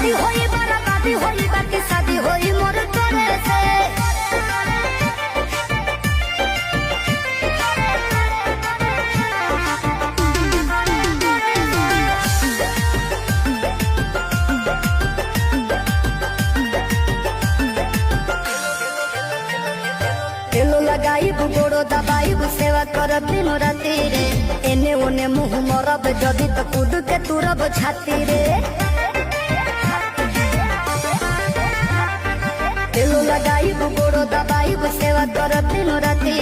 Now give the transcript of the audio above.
शादी होई बराबादी होई बाकी शादी होई मोर तोरे से। तेलो लगाइब गोड़ो दबाइब सेवा करब दिनो राती रे। एने ओने मुँह मरब जदी तो कूद के तुरब छाती रे। तेलो लगाइब गोड़ो दबाइब सेवा करब दिनो राती